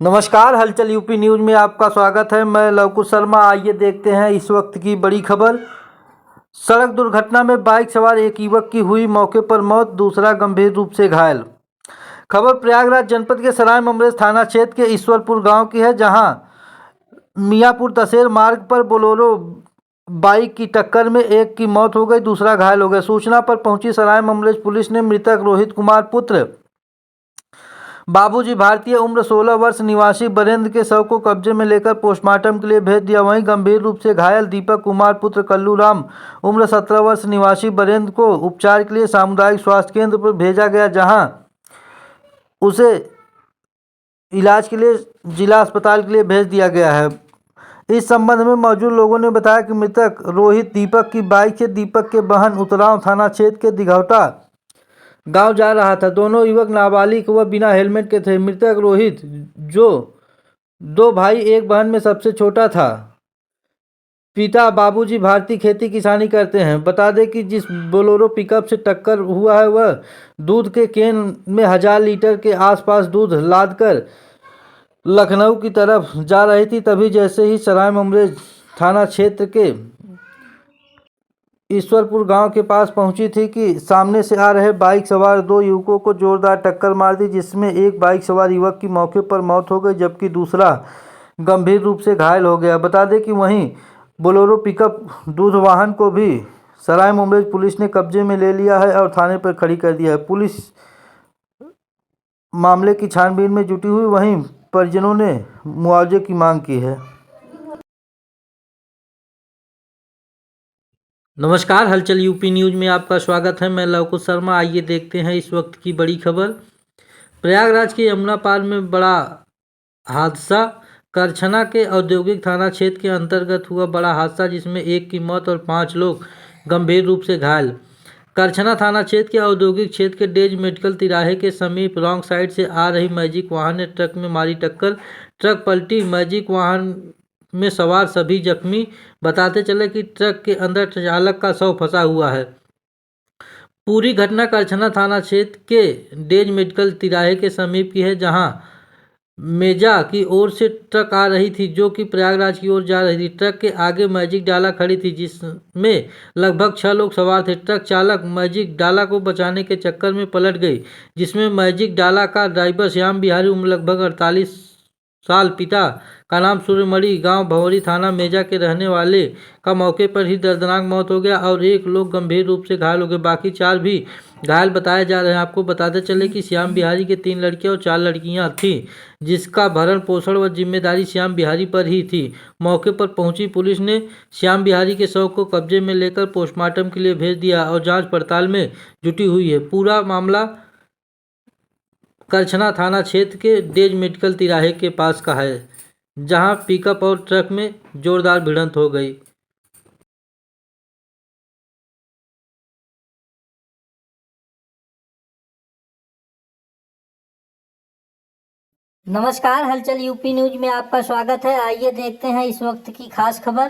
नमस्कार, हलचल UP news में आपका स्वागत है। मैं लवकुश शर्मा। आइए देखते हैं इस वक्त की बड़ी खबर। सड़क दुर्घटना में बाइक सवार एक युवक की हुई मौके पर मौत, दूसरा गंभीर रूप से घायल। खबर प्रयागराज जनपद के सराय ममरेज थाना क्षेत्र के ईश्वरपुर गांव की है, जहां मियाँपुर तसेर मार्ग पर बोलेरो बाइक की टक्कर में एक की मौत हो गई, दूसरा घायल हो गया। सूचना पर पहुंची सराय ममरेज पुलिस ने मृतक रोहित कुमार पुत्र बाबूजी भारतीय उम्र 16 वर्ष निवासी बरेंद्र के शव को कब्जे में लेकर पोस्टमार्टम के लिए भेज दिया। वहीं गंभीर रूप से घायल दीपक कुमार पुत्र कल्लू राम उम्र 17 वर्ष निवासी बरेंद्र को उपचार के लिए सामुदायिक स्वास्थ्य केंद्र पर भेजा गया, जहां उसे इलाज के लिए जिला अस्पताल के लिए भेज दिया गया है। इस संबंध में मौजूद लोगों ने बताया कि मृतक रोहित दीपक की बाइक से दीपक के बहन उतराव थाना क्षेत्र के दिघौटा गांव जा रहा था। दोनों युवक नाबालिग व बिना हेलमेट के थे। मृतक रोहित, जो दो भाई एक बहन में सबसे छोटा था, पिता बाबूजी भारती खेती किसानी करते हैं। बता दें कि जिस बोलेरो पिकअप से टक्कर हुआ है वह दूध के केन में 1000 लीटर के आसपास दूध लादकर लखनऊ की तरफ जा रही थी। तभी जैसे ही सराय ममरेज थाना क्षेत्र के ईश्वरपुर गांव के पास पहुंची थी कि सामने से आ रहे बाइक सवार दो युवकों को जोरदार टक्कर मार दी, जिसमें एक बाइक सवार युवक की मौके पर मौत हो गई, जबकि दूसरा गंभीर रूप से घायल हो गया। बता दें कि वहीं बोलेरो पिकअप दूध वाहन को भी सराय ममरेज पुलिस ने कब्जे में ले लिया है और थाने पर खड़ी कर दिया है। पुलिस मामले की छानबीन में जुटी हुई। वहीं परिजनों ने मुआवजे की मांग की है। नमस्कार, हलचल यूपी न्यूज में आपका स्वागत है। मैं लवकुश शर्मा। आइए देखते हैं इस वक्त की बड़ी खबर। प्रयागराज के यमुना पार में बड़ा हादसा। करछना के औद्योगिक थाना क्षेत्र के अंतर्गत हुआ बड़ा हादसा, जिसमें एक की मौत और 5 लोग गंभीर रूप से घायल। करछना थाना क्षेत्र के औद्योगिक क्षेत्र के डेज मेडिकल तिराहे के समीप रॉन्ग साइड से आ रही मैजिक वाहन ने ट्रक में मारी टक्कर। ट्रक पलटी, मैजिक वाहन में सवार सभी जख्मी। बताते चले कि ट्रक के अंदर चालक का शव फंसा हुआ है। पूरी घटना करछना थाना क्षेत्र के डेज मेडिकल तिराहे के समीप की है, जहां मेजा की ओर से ट्रक आ रही थी, जो कि प्रयागराज की ओर जा रही थी। ट्रक के आगे मैजिक डाला खड़ी थी, जिसमें लगभग 6 लोग सवार थे। ट्रक चालक मैजिक डाला को बचाने के चक्कर में पलट गई, जिसमें मैजिक डाला का ड्राइवर श्याम बिहारी उम्र लगभग 48 साल, पिता का नाम सूर्यमणि, गांव भंवरी, थाना मेजा के रहने वाले का मौके पर ही दर्दनाक मौत हो गया और 1 लोग गंभीर रूप से घायल हो गए। बाकी 4 भी घायल बताए जा रहे हैं। आपको बताते चले कि श्याम बिहारी के 3 लड़कियां और 4 लड़कियां थीं, जिसका भरण पोषण व जिम्मेदारी श्याम बिहारी पर ही थी। मौके पर पहुंची पुलिस ने श्याम बिहारी के शव को कब्जे में लेकर पोस्टमार्टम के लिए भेज दिया और जांच पड़ताल में जुटी हुई है। पूरा मामला करछना थाना क्षेत्र के डेज मेडिकल तिराहे के पास का है, जहां पिकअप और ट्रक में जोरदार भिड़ंत हो गई। नमस्कार, हलचल यूपी न्यूज में आपका स्वागत है। आइए देखते हैं इस वक्त की खास खबर।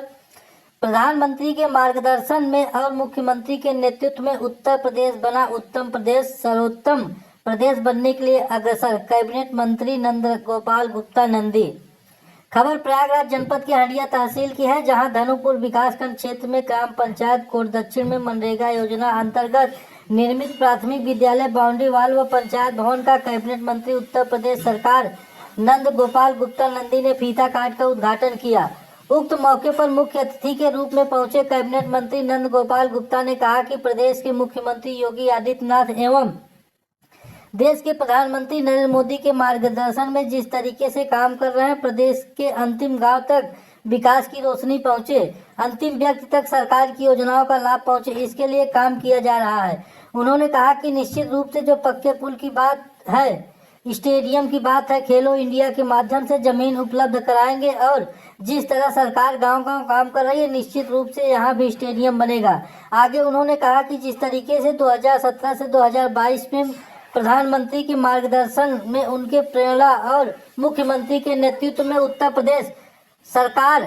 प्रधानमंत्री के मार्गदर्शन में और मुख्यमंत्री के नेतृत्व में उत्तर प्रदेश बना उत्तम प्रदेश, सर्वोत्तम प्रदेश बनने के लिए अग्रसर। कैबिनेट मंत्री नंद गोपाल गुप्ता नंदी। खबर प्रयागराज जनपद की हंडिया तहसील की है, जहां धनुपुर विकासखंड क्षेत्र में ग्राम पंचायत कोट दक्षिण में मनरेगा योजना अंतर्गत निर्मित प्राथमिक विद्यालय, बाउंड्री वाल व पंचायत भवन का कैबिनेट मंत्री उत्तर प्रदेश सरकार नंद गोपाल गुप्ता नंदी ने फीता काट कर उद्घाटन किया। उक्त मौके पर मुख्य अतिथि के रूप में पहुंचे कैबिनेट मंत्री नंद गोपाल गुप्ता ने कहा कि प्रदेश के मुख्यमंत्री योगी आदित्यनाथ एवं देश के प्रधानमंत्री नरेंद्र मोदी के मार्गदर्शन में जिस तरीके से काम कर रहे हैं, प्रदेश के अंतिम गांव तक विकास की रोशनी पहुंचे, अंतिम व्यक्ति तक सरकार की योजनाओं का लाभ पहुंचे, इसके लिए काम किया जा रहा है। उन्होंने कहा कि निश्चित रूप से जो पक्के पुल की बात है, स्टेडियम की बात है, खेलो इंडिया के माध्यम से जमीन उपलब्ध कराएंगे और जिस तरह सरकार गांव-गांव काम कर रही है, निश्चित रूप से यहां भी स्टेडियम बनेगा। आगे उन्होंने कहा कि जिस तरीके से 2017 से 2022 में प्रधानमंत्री के मार्गदर्शन में, उनके प्रेरणा और मुख्यमंत्री के नेतृत्व में उत्तर प्रदेश सरकार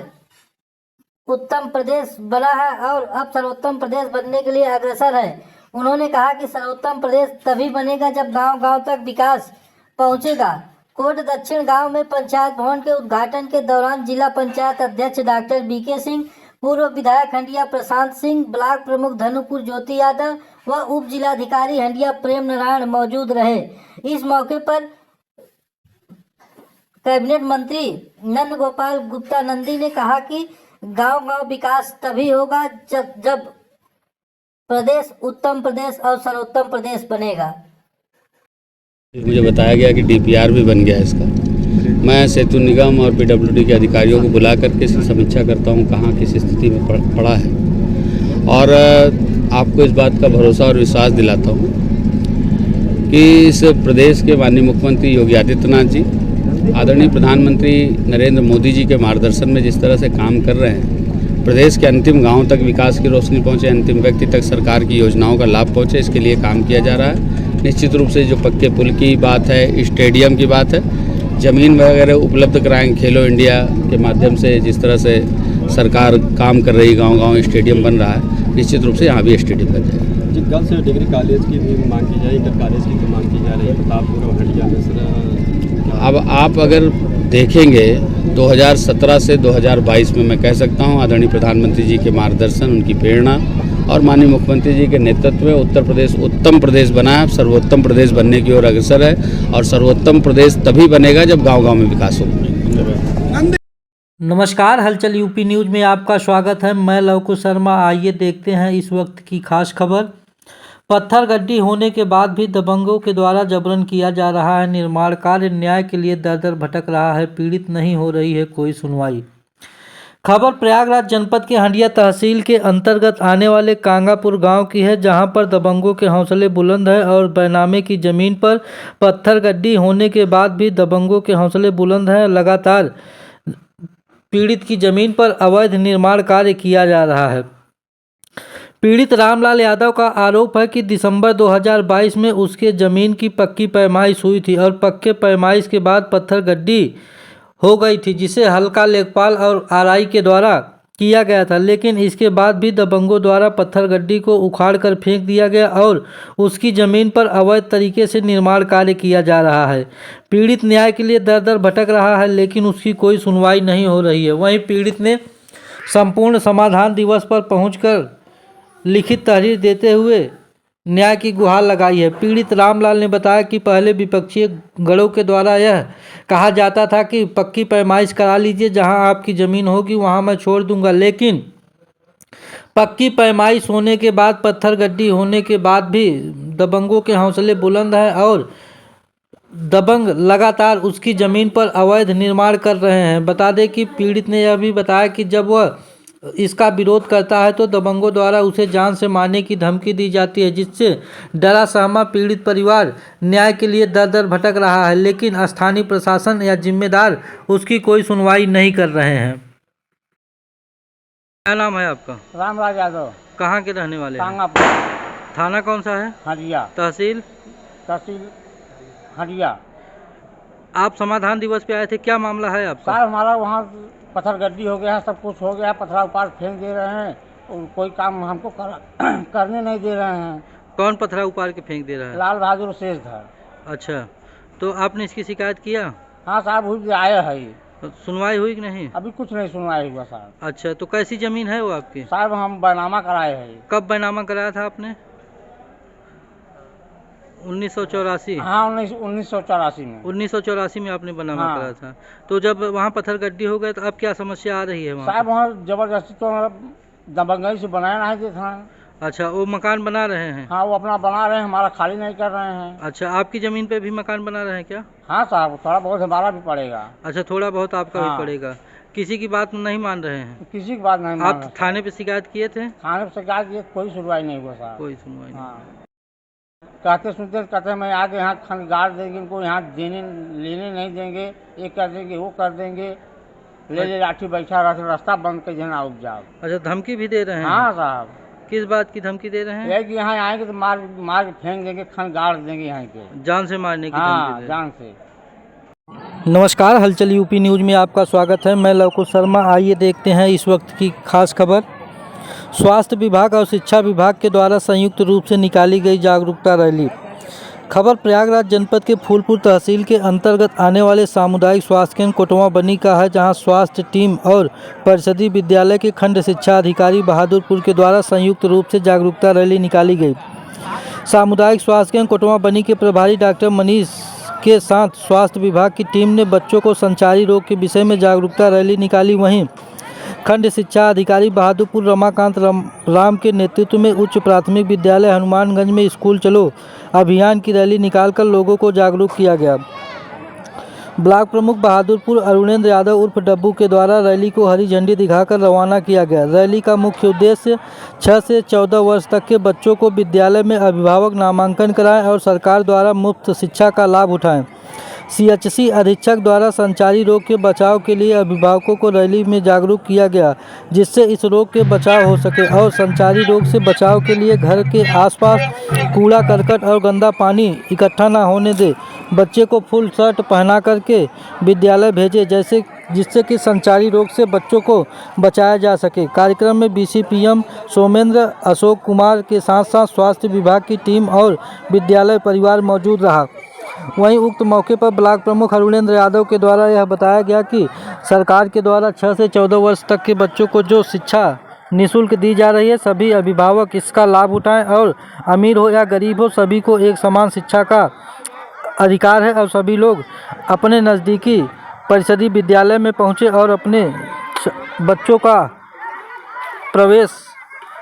उत्तम प्रदेश बना है और अब सर्वोत्तम प्रदेश बनने के लिए अग्रसर है। उन्होंने कहा कि सर्वोत्तम प्रदेश तभी बनेगा जब गांव-गांव तक विकास पहुंचेगा। कोट दक्षिण गांव में पंचायत भवन के उद्घाटन के दौरान जिला पंचायत अध्यक्ष डॉक्टर बीके सिंह, पूर्व विधायक हंडिया प्रशांत सिंह, ब्लॉक प्रमुख धनुपुर ज्योति यादव व उप जिलाधिकारी हंडिया प्रेम नारायण मौजूद रहे। इस मौके पर कैबिनेट मंत्री नंद गोपाल गुप्ता नंदी ने कहा कि गांव-गांव विकास तभी होगा जब प्रदेश उत्तम प्रदेश और सर्वोत्तम प्रदेश बनेगा। मुझे बताया गया कि डीपीआर भी बन गया है इसका। मैं सेतु निगम और पीडब्ल्यूडी के अधिकारियों को बुला करके इसकी समीक्षा करता हूँ कहाँ किस स्थिति में पड़ा है, और आपको इस बात का भरोसा और विश्वास दिलाता हूँ कि इस प्रदेश के माननीय मुख्यमंत्री योगी आदित्यनाथ जी, आदरणीय प्रधानमंत्री नरेंद्र मोदी जी के मार्गदर्शन में जिस तरह से काम कर रहे हैं, प्रदेश के अंतिम गाँव तक विकास की रोशनी पहुँचे, अंतिम व्यक्ति तक सरकार की योजनाओं का लाभ पहुँचे, इसके लिए काम किया जा रहा है। निश्चित रूप से जो पक्के पुल की बात है, स्टेडियम की बात है, ज़मीन वगैरह उपलब्ध कराएंगे। खेलो इंडिया के माध्यम से जिस तरह से सरकार काम कर रही, गांव-गांव स्टेडियम बन रहा है, निश्चित रूप से यहाँ भी स्टेडियम बन जाएगा। जी, गर्ल्स डिग्री कॉलेज की भी मांग की जाए, इंटर कॉलेज की भी मांग की जा रही है प्रतापपुर और हंडिया में सर। अब आप अगर देखेंगे 2017 से 2022 में मैं कह सकता हूँ आदरणीय प्रधानमंत्री जी के मार्गदर्शन, उनकी प्रेरणा और माननीय मुख्यमंत्री जी के नेतृत्व में उत्तर प्रदेश उत्तम प्रदेश बना है, सर्वोत्तम प्रदेश बनने की ओर अग्रसर है, और सर्वोत्तम प्रदेश तभी बनेगा जब गांव-गांव में विकास होगा। नमस्कार, हलचल यूपी न्यूज में आपका स्वागत है। मैं लवकुश शर्मा। आइए देखते हैं इस वक्त की खास खबर। पत्थर गड्ढी होने के बाद भी दबंगों के द्वारा जबरन किया जा रहा है निर्माण कार्य, न्याय के लिए दर दर भटक रहा है पीड़ित, नहीं हो रही है कोई सुनवाई। खबर प्रयागराज जनपद के हंडिया तहसील के अंतर्गत आने वाले कांगापुर गांव की है, जहां पर दबंगों के हौसले बुलंद है और बैनामे की जमीन पर पत्थर गड्ढी होने के बाद भी दबंगों के हौसले बुलंद हैं। लगातार पीड़ित की जमीन पर अवैध निर्माण कार्य किया जा रहा है। पीड़ित रामलाल यादव का आरोप है कि दिसंबर 2022 में उसके ज़मीन की पक्की पैमाइश हुई थी और पक्के पैमाइश के बाद पत्थर गड्ढी हो गई थी, जिसे हल्का लेखपाल और आरआई के द्वारा किया गया था, लेकिन इसके बाद भी दबंगों द्वारा पत्थर गड्ढी को उखाड़ कर फेंक दिया गया और उसकी ज़मीन पर अवैध तरीके से निर्माण कार्य किया जा रहा है। पीड़ित न्याय के लिए दर दर भटक रहा है, लेकिन उसकी कोई सुनवाई नहीं हो रही है। वहीं पीड़ित ने संपूर्ण समाधान दिवस पर पहुंचकर लिखित तहरीर देते हुए न्याय की गुहार लगाई है। पीड़ित रामलाल ने बताया कि पहले विपक्षी गढ़ों के द्वारा यह कहा जाता था कि पक्की पैमाइश करा लीजिए, जहां आपकी ज़मीन होगी वहां मैं छोड़ दूंगा, लेकिन पक्की पैमाइश होने के बाद, पत्थर गड्ढी होने के बाद भी दबंगों के हौसले बुलंद है और दबंग लगातार उसकी ज़मीन पर अवैध निर्माण कर रहे हैं। बता दें कि पीड़ित ने यह भी बताया कि जब वह इसका विरोध करता है तो दबंगों द्वारा उसे जान से मारने की धमकी दी जाती है, जिससे डरा सहमा पीड़ित परिवार न्याय के लिए दर दर भटक रहा है, लेकिन स्थानीय प्रशासन या जिम्मेदार उसकी कोई सुनवाई नहीं कर रहे हैं। क्या नाम है आपका? रामलाल यादव। कहाँ के रहने वाले हैं? कांगापुर। थाना कौन सा है? हंडिया। तहसील हंडिया। आप समाधान दिवस पे आए थे, क्या मामला है आपका? साहब, हमारा वहाँ पत्थर गड्ढी हो गया है, सब कुछ हो गया है, पत्थर उपार फेंक दे रहे हैं और कोई काम हमको करने नहीं दे रहे हैं। कौन पत्थरा उपार के फेंक दे रहा है? लाल बहादुर शेषधर। अच्छा, तो आपने इसकी शिकायत किया? हाँ साहब, हुई आया है। सुनवाई हुई कि नहीं? अभी कुछ नहीं सुनवाई हुआ साहब। अच्छा, तो कैसी जमीन है वो आपकी? साहब, हम बैनामा कराए हैं। कब बैनामा कराया था आपने? 1984? हाँ, 1984 में। 1984 में आपने बैनामा हाँ। कराया था। तो जब वहाँ पत्थर गड्ढी हो गए तो अब क्या समस्या आ रही है वहाँ? साहब, वहाँ जबरदस्ती तो दबंगई से बनाया नहीं देता। अच्छा, वो मकान बना रहे हैं? हाँ, वो अपना बना रहे हैं, हमारा खाली नहीं कर रहे हैं। अच्छा, आपकी ज़मीन पे भी मकान बना रहे हैं क्या? हाँ साहब, थोड़ा बहुत हमारा भी पड़ेगा। अच्छा, थोड़ा बहुत आपका हाँ। भी पड़ेगा। किसी की बात नहीं मान रहे हैं? किसी की बात नहीं मान आप रहे। थाने पे शिकायत किए थे? थाने पे शिकायत की, कोई सुनवाई नहीं हुआ साहब। कोई सुनवाई नहीं। हाँ, कहते सुनते कहते मैं आके यहाँ खन गाड़ देंगे, इनको यहाँ देने लेने नहीं देंगे, ये कर देंगे, वो कर देंगे, ले लाठी बैठा रहते, रास्ता बंद कर देना उग जाओ। अच्छा, धमकी भी दे रहे हैं? हाँ साहब। किस बात की धमकी दे रहे हैं? ये कि यहाँ आएंगे तो मार मार के फेंक देंगे, खन गाड़ देंगे यहाँ के, जान से मारने की धमकी हाँ दे रहे हैं। जान से। नमस्कार, हलचल यूपी न्यूज में आपका स्वागत है। मैं लवकुश शर्मा। आइए देखते हैं इस वक्त की खास खबर। स्वास्थ्य विभाग और शिक्षा विभाग के द्वारा संयुक्त रूप से निकाली गई जागरूकता रैली। खबर प्रयागराज जनपद के फूलपुर तहसील के अंतर्गत आने वाले सामुदायिक स्वास्थ्य केंद्र कोटवा बनी का है, जहां स्वास्थ्य टीम और परिषदीय विद्यालय के खंड शिक्षा अधिकारी बहादुरपुर के द्वारा संयुक्त रूप से जागरूकता रैली निकाली गई। सामुदायिक स्वास्थ्य केंद्र कोटवा बनी के प्रभारी डॉक्टर मनीष के साथ स्वास्थ्य विभाग की टीम ने बच्चों को संचारी रोग के विषय में जागरूकता रैली निकाली। वहीं खंड शिक्षा अधिकारी बहादुरपुर रमाकांत राम के नेतृत्व में उच्च प्राथमिक विद्यालय हनुमानगंज में स्कूल चलो अभियान की रैली निकालकर लोगों को जागरूक किया गया। ब्लॉक प्रमुख बहादुरपुर अरुणेंद्र यादव उर्फ डब्बू के द्वारा रैली को हरी झंडी दिखाकर रवाना किया गया। रैली का मुख्य उद्देश्य 6 से 14 वर्ष तक के बच्चों को विद्यालय में अभिभावक नामांकन कराएं और सरकार द्वारा मुफ्त शिक्षा का लाभ उठाएं। CHC अधीक्षक द्वारा संचारी रोग के बचाव के लिए अभिभावकों को रैली में जागरूक किया गया, जिससे इस रोग के बचाव हो सके और संचारी रोग से बचाव के लिए घर के आसपास कूड़ा करकट और गंदा पानी इकट्ठा न होने दे। बच्चे को फुल शर्ट पहना करके विद्यालय भेजे, जिससे कि संचारी रोग से बच्चों को बचाया जा सके। कार्यक्रम में BCPM सोमेंद्र अशोक कुमार के साथ साथ स्वास्थ्य विभाग की टीम और विद्यालय परिवार मौजूद रहा। वहीं उक्त मौके पर ब्लॉक प्रमुख अरुणेंद्र यादव के द्वारा यह बताया गया कि सरकार के द्वारा 6 से 14 वर्ष तक के बच्चों को जो शिक्षा निःशुल्क दी जा रही है, सभी अभिभावक इसका लाभ उठाएं और अमीर हो या गरीब हो, सभी को एक समान शिक्षा का अधिकार है और सभी लोग अपने नज़दीकी परिषदीय विद्यालय में पहुंचे और अपने बच्चों का प्रवेश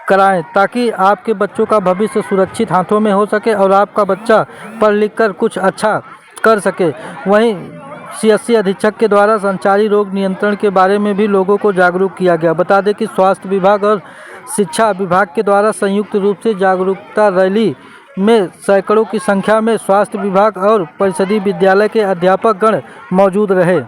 कराएं, ताकि आपके बच्चों का भविष्य सुरक्षित हाथों में हो सके और आपका बच्चा पढ़ लिख कर कुछ अच्छा कर सके। वहीं CHC अधीक्षक के द्वारा संचारी रोग नियंत्रण के बारे में भी लोगों को जागरूक किया गया। बता दें कि स्वास्थ्य विभाग और शिक्षा विभाग के द्वारा संयुक्त रूप से जागरूकता रैली में सैकड़ों की संख्या में स्वास्थ्य विभाग और परिषदीय विद्यालय के अध्यापक गण मौजूद रहे।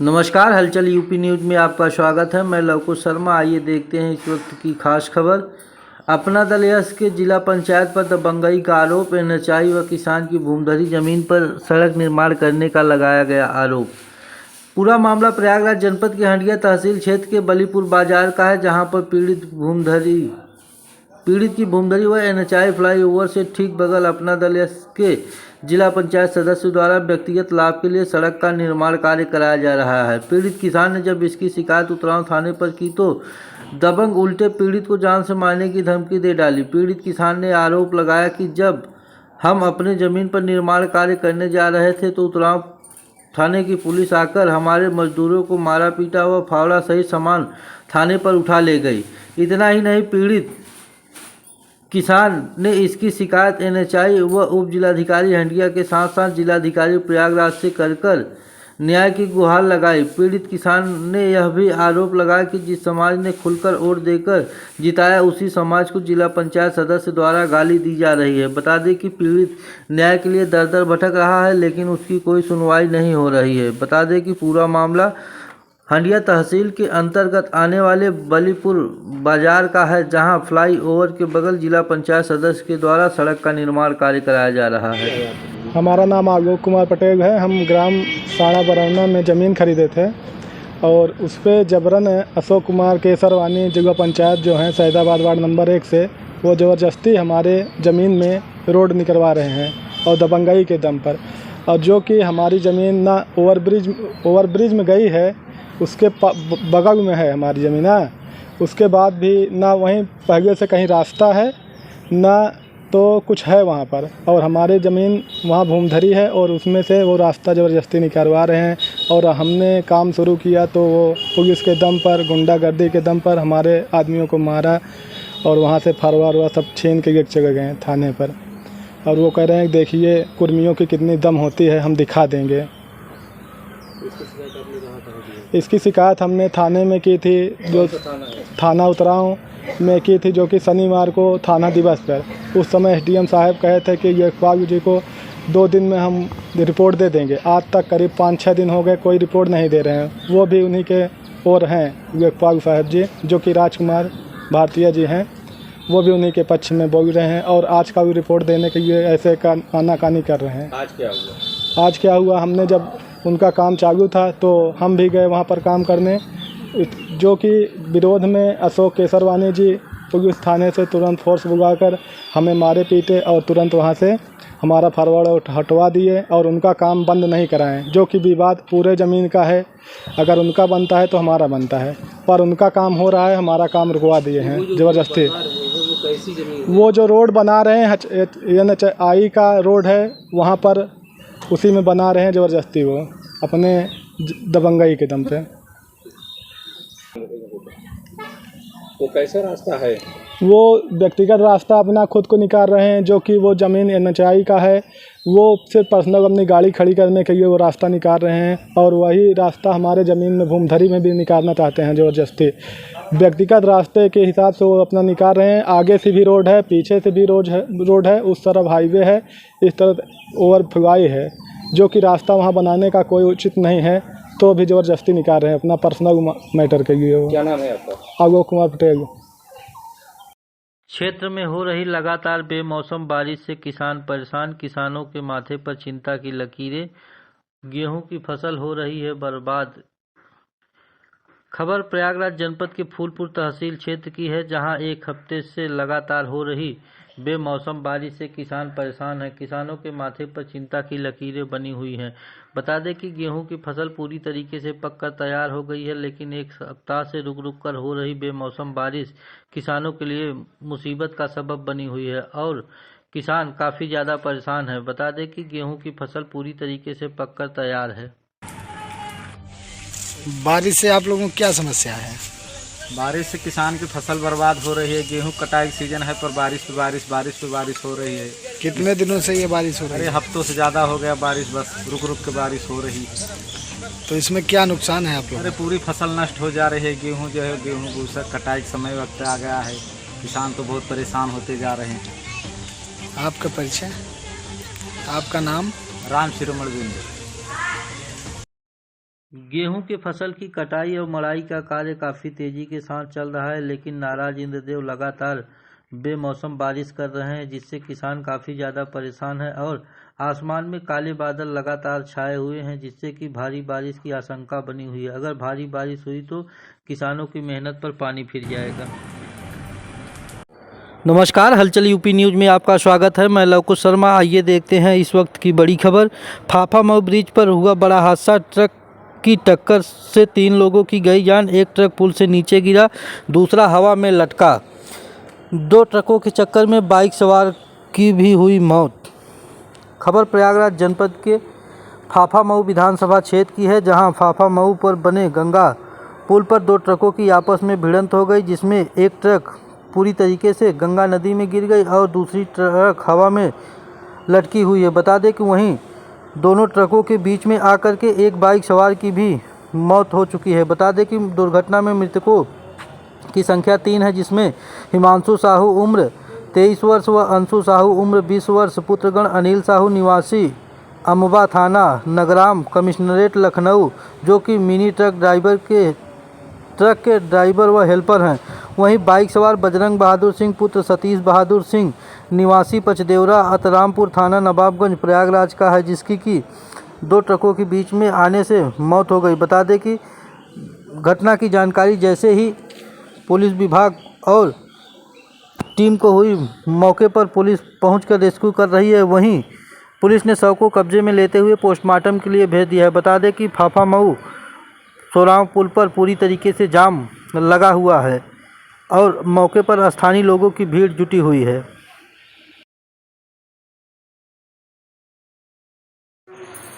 नमस्कार, हलचल यूपी न्यूज़ में आपका स्वागत है। मैं लवकुश शर्मा। आइए देखते हैं इस वक्त की खास खबर। अपना दल यश के जिला पंचायत पर दबंगई का आरोप। NHI व किसान की भूमधरी जमीन पर सड़क निर्माण करने का लगाया गया आरोप। पूरा मामला प्रयागराज जनपद के हंडिया तहसील क्षेत्र के बलीपुर बाजार का है, जहां पर पीड़ित की भूमधरी व NHI फ्लाईओवर से ठीक बगल अपना दल यश के जिला पंचायत सदस्य द्वारा व्यक्तिगत लाभ के लिए सड़क का निर्माण कार्य कराया जा रहा है। पीड़ित किसान ने जब इसकी शिकायत उतराव थाने पर की तो दबंग उल्टे पीड़ित को जान से मारने की धमकी दे डाली। पीड़ित किसान ने आरोप लगाया कि जब हम अपने ज़मीन पर निर्माण कार्य करने जा रहे थे तो उतराव थाने की पुलिस आकर हमारे मजदूरों को मारा पीटा व फावड़ा सहित सामान थाने पर उठा ले गई। इतना ही नहीं, पीड़ित किसान ने इसकी शिकायत NHI व उप जिलाधिकारी हंडिया के साथ साथ जिलाधिकारी प्रयागराज से कर न्याय की गुहार लगाई। पीड़ित किसान ने यह भी आरोप लगाया कि जिस समाज ने खुलकर वोट देकर जिताया, उसी समाज को जिला पंचायत सदस्य द्वारा गाली दी जा रही है। बता दें कि पीड़ित न्याय के लिए दर दर भटक रहा है, लेकिन उसकी कोई सुनवाई नहीं हो रही है। बता दें कि पूरा मामला हंडिया तहसील के अंतर्गत आने वाले बलीपुर बाजार का है, जहां फ्लाईओवर के बगल जिला पंचायत सदस्य के द्वारा सड़क का निर्माण कार्य कराया जा रहा है। हमारा नाम आलोक कुमार पटेल है। हम ग्राम साड़ा बरौना में ज़मीन खरीदे थे और उस पर जबरन अशोक कुमार केसरवानी जिला पंचायत जो है सैदाबाद वार्ड नंबर 1 से, वो ज़बरदस्ती हमारे ज़मीन में रोड निकलवा रहे हैं और दबंगई के दम पर, और जो कि हमारी ज़मीन ना ओवरब्रिज में गई है, उसके बगल में है हमारी ज़मीन है। उसके बाद भी ना वहीं पहले से कहीं रास्ता है ना तो कुछ है वहाँ पर, और हमारे ज़मीन वहाँ भूमधरी है और उसमें से वो रास्ता ज़बरदस्ती निकलवा रहे हैं। और हमने काम शुरू किया तो वो पुलिस के दम पर, गुंडागर्दी के दम पर हमारे आदमियों को मारा और वहाँ से फरवा सब छीन के लेके चले गए थाने पर। और वो कह रहे हैं देखिए कुर्मियों की कितनी दम होती है, हम दिखा देंगे। इसकी शिकायत हमने थाने में की थी, जो थाना उतराव में की थी, जो कि शनिवार को थाना दिवस पर। उस समय एसडीएम साहब कहे थे कि यकबाग जी को 2 दिन में हम रिपोर्ट दे देंगे। आज तक करीब 5-6 दिन हो गए, कोई रिपोर्ट नहीं दे रहे हैं। वो भी उन्हीं के और हैं यकबाग साहब जी, जो कि राजकुमार भारतीय जी हैं, वो भी उन्हीं के पक्ष में बोल रहे हैं और आज का भी रिपोर्ट देने के लिए ऐसे आनाकानी कर रहे हैं। आज क्या हुआ, हमने जब उनका काम चालू था तो हम भी गए वहाँ पर काम करने, जो कि विरोध में अशोक केसरवानी जी पुलिस थाने से तुरंत फोर्स बुलाकर हमें मारे पीटे और तुरंत वहाँ से हमारा फॉरवर्ड हटवा दिए और उनका काम बंद नहीं कराएं, जो कि विवाद पूरे ज़मीन का है। अगर उनका बनता है तो हमारा बनता है, पर उनका काम हो रहा है, हमारा काम रुकवा दिए हैं ज़बरदस्ती। वो जो रोड बना रहे हैं NHI का रोड है, वहाँ पर उसी में बना रहे हैं ज़बरदस्ती, वो अपने दबंगई के दम पे। वो कैसा रास्ता है? वो व्यक्तिगत रास्ता अपना खुद को निकाल रहे हैं, जो कि वो ज़मीन NHI का है, वो सिर्फ पर्सनल अपनी गाड़ी खड़ी करने के लिए वो रास्ता निकाल रहे हैं और वही रास्ता हमारे ज़मीन में भूमधरी में भी निकालना चाहते हैं ज़बरदस्ती। व्यक्तिगत रास्ते के हिसाब से वो अपना निकाल रहे हैं। आगे से भी रोड है, पीछे से भी रोड है, उस तरफ हाईवे है, इस तरफ ओवरफ्लाई है, जो कि रास्ता वहाँ बनाने का कोई उचित नहीं है, तो भी ज़बरदस्ती निकाल रहे हैं अपना पर्सनल मैटर के लिए। क्या नाम है आपका? आलोक कुमार पटेल। क्षेत्र में हो रही लगातार बेमौसम बारिश से किसान परेशान, किसानों के माथे पर चिंता की लकीरें, गेहूं की फसल हो रही है बर्बाद। खबर प्रयागराज जनपद के फूलपुर तहसील क्षेत्र की है, जहां एक हफ्ते से लगातार हो रही बेमौसम बारिश से किसान परेशान हैं। किसानों के माथे पर चिंता की लकीरें बनी हुई हैं। बता दें कि गेहूं की फसल पूरी तरीके से पककर तैयार हो गई है, लेकिन एक सप्ताह से रुक कर हो रही बेमौसम बारिश किसानों के लिए मुसीबत का सबब बनी हुई है और किसान काफ़ी ज़्यादा परेशान है। बता दें कि गेहूं की फसल पूरी तरीके से पककर तैयार है। बारिश से आप लोगों को क्या समस्या है? बारिश से किसान की फसल बर्बाद हो रही है। गेहूं कटाई सीजन है, पर बारिश पे बारिश हो रही है। कितने दिनों से ये बारिश हो रही है? अरे हफ्तों से ज़्यादा हो गया बारिश, बस रुक रुक के बारिश हो रही। तो इसमें क्या नुकसान है आप लोग? अरे पूरी फसल नष्ट हो जा रही है। गेहूं जो है, गेहूं भूसा कटाई का समय वक्त आ गया है। किसान तो बहुत परेशान होते जा रहे हैं। आपका परिचय, आपका नाम? राम शिरोमण बिंद। गेहूं के फसल की कटाई और मड़ाई का कार्य काफ़ी तेजी के साथ चल रहा है, लेकिन नाराज इंद्रदेव लगातार बेमौसम बारिश कर रहे हैं, जिससे किसान काफ़ी ज़्यादा परेशान है और आसमान में काले बादल लगातार छाए हुए हैं, जिससे कि भारी बारिश की आशंका बनी हुई है। अगर भारी बारिश हुई तो किसानों की मेहनत पर पानी फिर जाएगा। नमस्कार, हलचल यूपी न्यूज़ में आपका स्वागत है। मैं लवकुश शर्मा। आइए देखते हैं इस वक्त की बड़ी खबर। फाफा मऊ ब्रिज पर हुआ बड़ा हादसा। ट्रक की टक्कर से 3 लोगों की गई जान। एक ट्रक पुल से नीचे गिरा, दूसरा हवा में लटका। 2 ट्रकों के चक्कर में बाइक सवार की भी हुई मौत। खबर प्रयागराज जनपद के फाफा मऊ विधानसभा क्षेत्र की है, जहां फाफा मऊ पर बने गंगा पुल पर 2 ट्रकों की आपस में भिड़ंत हो गई, जिसमें एक ट्रक पूरी तरीके से गंगा नदी में गिर गई और दूसरी ट्रक हवा में लटकी हुई है। बता दें कि वहीं दोनों ट्रकों के बीच में आकर के एक बाइक सवार की भी मौत हो चुकी है। बता दें कि दुर्घटना में मृतकों की संख्या 3 है, जिसमें हिमांशु साहू उम्र 23 वर्ष व अंशु साहू उम्र 20 वर्ष, पुत्रगण अनिल साहू निवासी अम्बा थाना नगराम कमिश्नरेट लखनऊ, जो कि मिनी ट्रक के ड्राइवर व हेल्पर हैं। वहीं बाइक सवार बजरंग बहादुर सिंह पुत्र सतीश बहादुर सिंह निवासी पचदेवरा अतरामपुर थाना नवाबगंज प्रयागराज का है, जिसकी कि 2 ट्रकों के बीच में आने से मौत हो गई। बता दें कि घटना की जानकारी जैसे ही पुलिस विभाग और टीम को हुई, मौके पर पुलिस पहुंचकर रेस्क्यू कर रही है। वहीं पुलिस ने शव को कब्जे में लेते हुए पोस्टमार्टम के लिए भेज दिया है। बता दें कि फाफा मऊ सोराव पुल पर पूरी तरीके से जाम लगा हुआ है और मौके पर स्थानीय लोगों की भीड़ जुटी हुई है।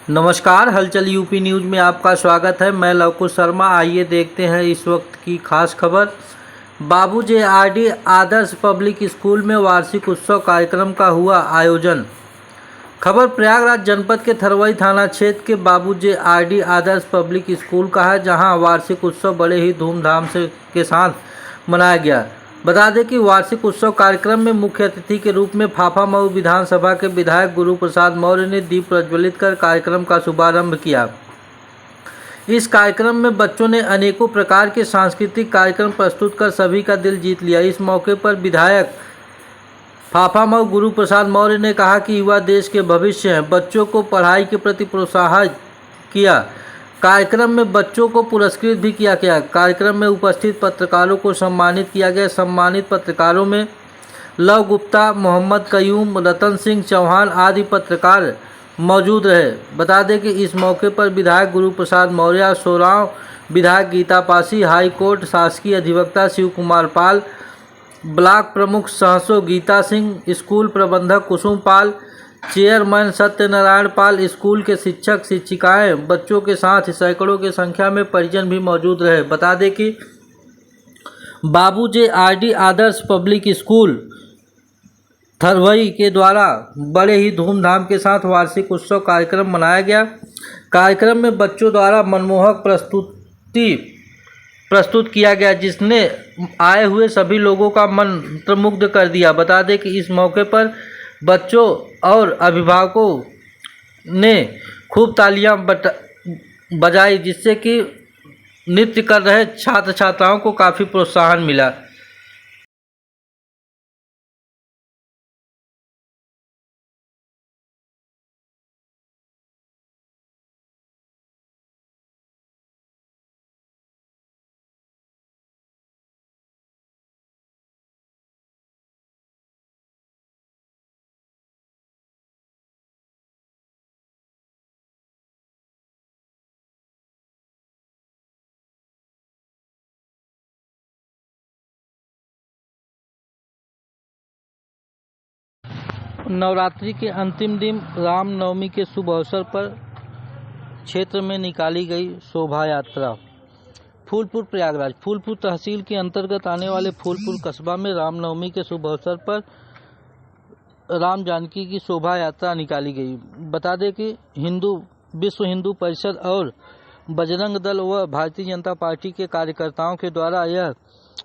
नमस्कार, हलचल यूपी न्यूज़ में आपका स्वागत है। मैं लवकुश शर्मा। आइए देखते हैं इस वक्त की खास खबर। बाबू JRD आदर्श पब्लिक स्कूल में वार्षिक उत्सव कार्यक्रम का हुआ आयोजन। खबर प्रयागराज जनपद के थरवई थाना क्षेत्र के बाबू जे आदर्श पब्लिक स्कूल का है, जहां वार्षिक उत्सव बड़े ही धूमधाम से के साथ मनाया गया। बता दें कि वार्षिक उत्सव कार्यक्रम में मुख्य अतिथि के रूप में फाफामऊ विधानसभा के विधायक गुरु प्रसाद मौर्य ने दीप प्रज्वलित कर कार्यक्रम का शुभारंभ किया। इस कार्यक्रम में बच्चों ने अनेकों प्रकार के सांस्कृतिक कार्यक्रम प्रस्तुत कर सभी का दिल जीत लिया। इस मौके पर विधायक फाफामऊ गुरु प्रसाद मौर्य ने कहा कि युवा देश के भविष्य हैं, बच्चों को पढ़ाई के प्रति प्रोत्साहित किया। कार्यक्रम में बच्चों को पुरस्कृत भी किया गया। कार्यक्रम में उपस्थित पत्रकारों को सम्मानित किया गया। सम्मानित पत्रकारों में लव गुप्ता, मोहम्मद कयूम, रतन सिंह चौहान आदि पत्रकार मौजूद रहे। बता दें कि इस मौके पर विधायक गुरु प्रसाद मौर्य, सोराव विधायक गीता पासी, हाई कोर्ट शासकीय अधिवक्ता शिव कुमार पाल, ब्लॉक प्रमुख सहसो गीता सिंह, स्कूल प्रबंधक कुसुम पाल, चेयरमैन सत्यनारायण पाल, स्कूल के शिक्षक शिक्षिकाएं, बच्चों के साथ सैकड़ों की संख्या में परिजन भी मौजूद रहे। बता दें कि बाबू जे आदर्श पब्लिक स्कूल थरवई के द्वारा बड़े ही धूमधाम के साथ वार्षिक उत्सव कार्यक्रम मनाया गया। कार्यक्रम में बच्चों द्वारा मनमोहक प्रस्तुत किया गया, जिसने आए हुए सभी लोगों का मन मंत्रमुग्ध कर दिया। बता दें कि इस मौके पर बच्चों और अभिभावकों ने खूब तालियां बजाई, जिससे कि नृत्य कर रहे छात्र छात्राओं को काफ़ी प्रोत्साहन मिला। नवरात्रि के अंतिम दिन रामनवमी के शुभ अवसर पर क्षेत्र में निकाली गई शोभा यात्रा। फूलपुर प्रयागराज। फूलपुर तहसील के अंतर्गत आने वाले फूलपुर कस्बा में रामनवमी के शुभ अवसर पर राम जानकी की शोभा यात्रा निकाली गई। बता दें कि विश्व हिंदू परिषद और बजरंग दल व भारतीय जनता पार्टी के कार्यकर्ताओं के द्वारा यह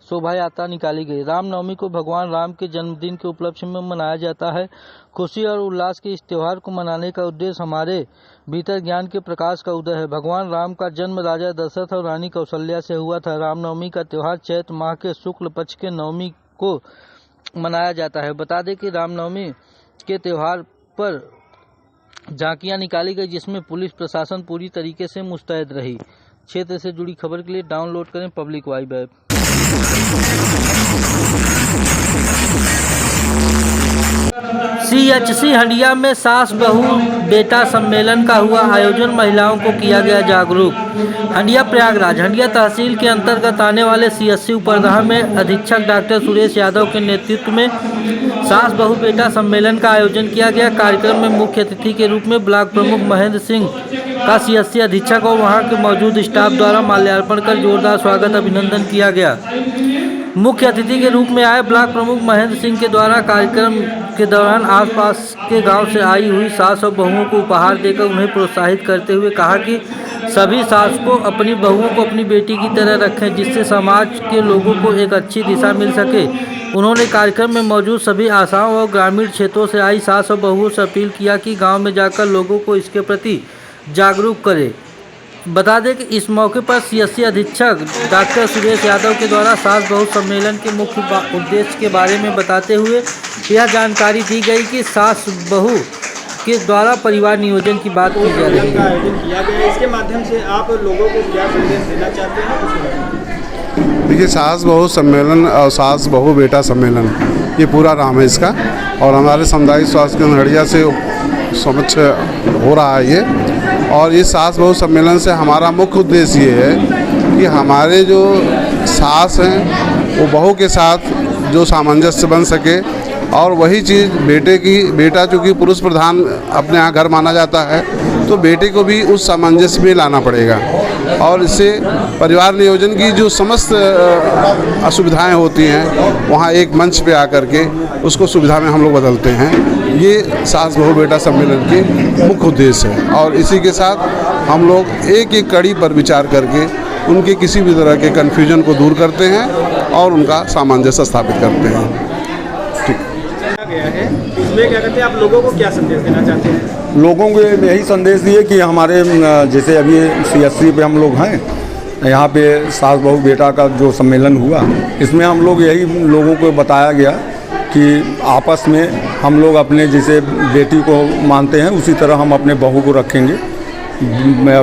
शोभा यात्रा निकाली गई। रामनवमी को भगवान राम के जन्मदिन के उपलक्ष्य में मनाया जाता है। खुशी और उल्लास के इस त्यौहार को मनाने का उद्देश्य हमारे भीतर ज्ञान के प्रकाश का उदय है। भगवान राम का जन्म राजा दशरथ और रानी कौशल्या से हुआ था। रामनवमी का त्यौहार चैत्र माह के शुक्ल पक्ष के नवमी को मनाया जाता है। बता दें कि रामनवमी के त्यौहार पर झांकियां निकाली गई, जिसमें पुलिस प्रशासन पूरी तरीके से मुस्तैद रही। क्षेत्र से जुड़ी खबर के लिए डाउनलोड करें पब्लिक वाइब ऐप। CHC हंडिया में सास बहू बेटा सम्मेलन का हुआ आयोजन, महिलाओं को किया गया जागरूक। हंडिया प्रयागराज। हंडिया तहसील के अंतर्गत आने वाले CHC उपरदहा में अधीक्षक डॉक्टर सुरेश यादव के नेतृत्व में सास बहू बेटा सम्मेलन का आयोजन किया गया। कार्यक्रम में मुख्य अतिथि के रूप में ब्लॉक प्रमुख महेंद्र सिंह का CHC अधीक्षक और वहां के मौजूद स्टाफ द्वारा माल्यार्पण कर जोरदार स्वागत अभिनंदन किया गया। मुख्य अतिथि के रूप में आए ब्लॉक प्रमुख महेंद्र सिंह के द्वारा कार्यक्रम के दौरान आसपास के गांव से आई हुई सास और बहुओं को उपहार देकर उन्हें प्रोत्साहित करते हुए कहा कि सभी सास को अपनी बहुओं को अपनी बेटी की तरह रखें, जिससे समाज के लोगों को एक अच्छी दिशा मिल सके। उन्होंने कार्यक्रम में मौजूद सभी आशाओं और ग्रामीण क्षेत्रों से आई सास और बहुओं से अपील किया कि गाँव में जाकर लोगों को इसके प्रति जागरूक करें। बता दें कि इस मौके पर CHC अधीक्षक डॉक्टर सुरेश यादव के द्वारा सास बहू सम्मेलन के मुख्य उद्देश्य के बारे में बताते हुए यह जानकारी दी गई कि सास बहू के द्वारा परिवार नियोजन की बात की जा रही है। आयोजन किया गया, इसके माध्यम से आप लोगों को क्या संदेश देना चाहते हैं? देखिए, सास बहू सम्मेलन और सास बहू बेटा सम्मेलन ये पूरा नाम है इसका, और हमारे सामुदायिक स्वास्थ्य केंद्र हंडिया से समक्ष हो रहा है ये। और इस सास बहू सम्मेलन से हमारा मुख्य उद्देश्य ये है कि हमारे जो सास हैं वो बहू के साथ जो सामंजस्य बन सके, और वही चीज़ बेटा चूँकि पुरुष प्रधान अपने यहाँ घर माना जाता है, तो बेटे को भी उस सामंजस्य में लाना पड़ेगा और इससे परिवार नियोजन की जो समस्त असुविधाएं होती हैं वहाँ एक मंच पे आकर के उसको सुविधा में हम लोग बदलते हैं। ये सास बहू बेटा सम्मेलन के मुख्य उद्देश्य है और इसी के साथ हम लोग एक एक कड़ी पर विचार करके उनके किसी भी तरह के कन्फ्यूजन को दूर करते हैं और उनका सामंजस्य स्थापित करते हैं। गया है इसमें क्या कहते हैं, आप लोगों को क्या संदेश देना चाहते हैं? लोगों को यही संदेश दिए कि हमारे जैसे अभी CSC पे हम लोग हैं, यहाँ पे सास बहू बेटा का जो सम्मेलन हुआ, इसमें हम लोग यही लोगों को बताया गया कि आपस में हम लोग अपने जैसे बेटी को मानते हैं उसी तरह हम अपने बहू को रखेंगे,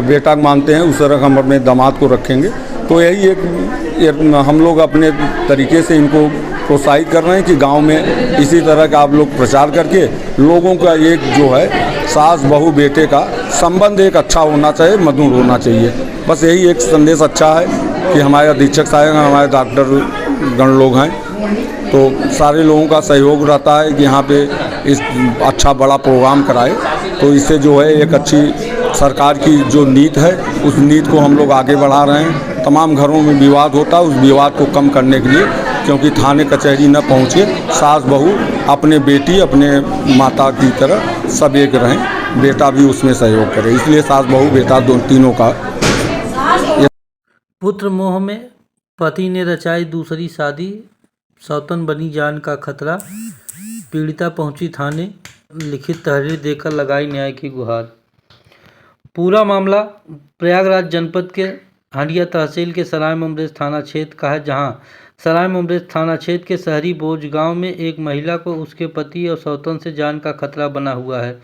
बेटा मानते हैं उस तरह हम अपने दामाद को रखेंगे। तो यही एक हम लोग अपने तरीके से इनको प्रोत्साहित कर रहे हैं कि गांव में इसी तरह का आप लोग प्रचार करके लोगों का एक जो है सास बहू बेटे का संबंध एक अच्छा होना चाहिए, मधुर होना चाहिए। बस यही एक संदेश अच्छा है कि हमारे अधीक्षक साहब हमारे डॉक्टर गण लोग हैं तो सारे लोगों का सहयोग रहता है कि यहाँ पे इस अच्छा बड़ा प्रोग्राम कराए। तो इससे जो है एक अच्छी सरकार की जो नीति है उस नीति को हम लोग आगे बढ़ा रहे हैं। तमाम घरों में विवाद होता है, उस विवाद को कम करने के लिए, क्योंकि थाने कचहरी न पहुँचे, सास बहू अपने बेटी अपने माता की तरह सब एक रहें, बेटा भी उसमें सहयोग करे। इसलिए सास बहू बेटा तीनों का। पुत्र मोह में पति ने रचाई दूसरी शादी, सौतन बनी जान का खतरा, पीड़िता पहुंची थाने, लिखित तहरीर देकर लगाई न्याय की गुहार। पूरा मामला प्रयागराज जनपद के हंडिया तहसील के सराय मुमरेज थाना क्षेत्र का है, जहां सराय मुमरेज थाना क्षेत्र के शहरी बोझ गांव में एक महिला को उसके पति और सौतन से जान का खतरा बना हुआ है।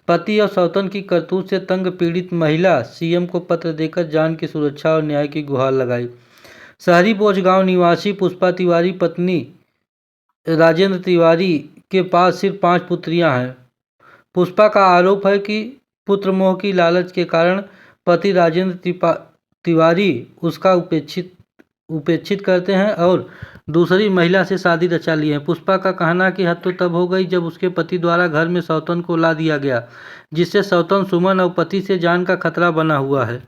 पति और सौतन की करतूत से तंग पीड़ित महिला सीएम को पत्र देकर जान की सुरक्षा और न्याय की गुहार लगाई। शहरी बोझ गांव निवासी पुष्पा तिवारी पत्नी राजेंद्र तिवारी के पास सिर्फ 5 पुत्रियां हैं। पुष्पा का आरोप है कि पुत्र मोह की लालच के कारण पति राजेंद्र तिवारी उसका उपेक्षित करते हैं और दूसरी महिला से शादी रचा ली है। पुष्पा का कहना कि हद तो तब हो गई जब उसके पति द्वारा घर में सौतन को ला दिया गया, जिससे सौतन सुमन और पति से जान का खतरा बना हुआ है।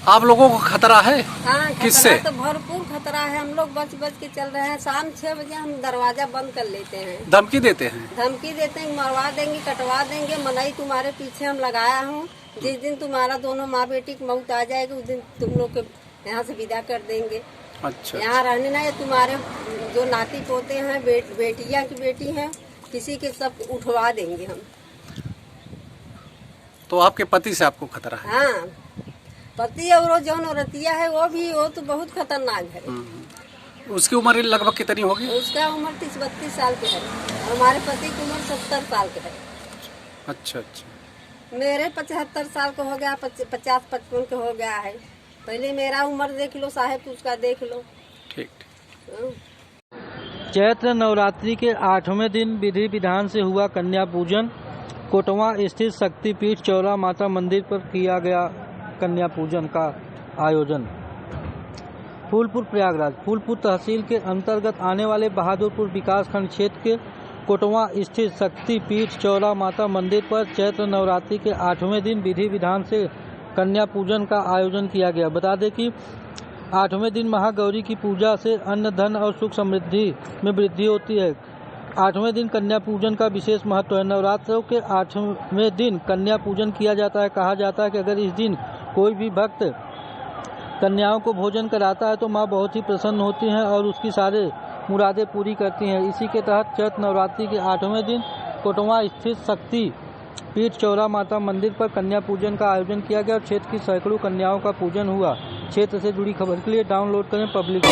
आप लोगों को खतरा है? हाँ, किससे? तो भरपूर खतरा है। हम लोग बच के चल रहे हैं। शाम 6 बजे हम दरवाजा बंद कर लेते हैं। धमकी देते हैं? धमकी देते हैं, मरवा देंगे, कटवा देंगे, मनाई तुम्हारे पीछे हम लगाया हूँ। जिस दिन तुम्हारा दोनों माँ बेटी की मौत आ जाएगी उस दिन तुम लोग के यहाँ से विदा कर देंगे। अच्छा। यहाँ रहने ना, तुम्हारे जो नाती पोते हैं, बेटिया की बेटी हैं, किसी के सब उठवा देंगे हम। तो आपके पति से आपको खतरा है? हाँ, पति और जो औरतिया है वो तो बहुत खतरनाक है। उसकी उम्र लगभग कितनी होगी? उसका उम्र 30-32 साल के है। हमारे पति की उम्र 70 साल के है। अच्छा अच्छा। मेरे 75 साल का हो गया, 50-55 का हो गया है। पहले मेरा उम्र देख लो साहब, तो उसका देख लो। ठीक। चैत्र नवरात्रि के 8वें दिन विधि विधान से हुआ कन्या पूजन। कोटवा स्थित शक्तिपीठ चौरा माता मंदिर पर किया गया कन्या पूजन का आयोजन। फूलपुर प्रयागराज। फूलपुर तहसील के अंतर्गत आने वाले बहादुरपुर विकासखंड क्षेत्र के कोटवा स्थित शक्तिपीठ चौरा माता मंदिर पर चैत्र नवरात्रि के 8वें दिन विधि विधान से कन्या पूजन का आयोजन किया गया। बता दें कि 8वें दिन महागौरी की पूजा से अन्न धन और सुख समृद्धि में वृद्धि होती है। 8वें दिन कन्या पूजन का विशेष महत्व है। नवरात्रों के 8वें दिन कन्या पूजन किया जाता है। कहा जाता है कि अगर इस दिन कोई भी भक्त कन्याओं को भोजन कराता है तो माँ बहुत ही प्रसन्न होती हैं और उसकी सारे मुरादें पूरी करती हैं। इसी के तहत चैत्र नवरात्रि के 8वें दिन कोटवा स्थित शक्ति पीठ चौरा माता मंदिर पर कन्या पूजन का आयोजन किया गया और क्षेत्र की सैकड़ों कन्याओं का पूजन हुआ। क्षेत्र से जुड़ी खबर के लिए डाउनलोड करें पब्लिक।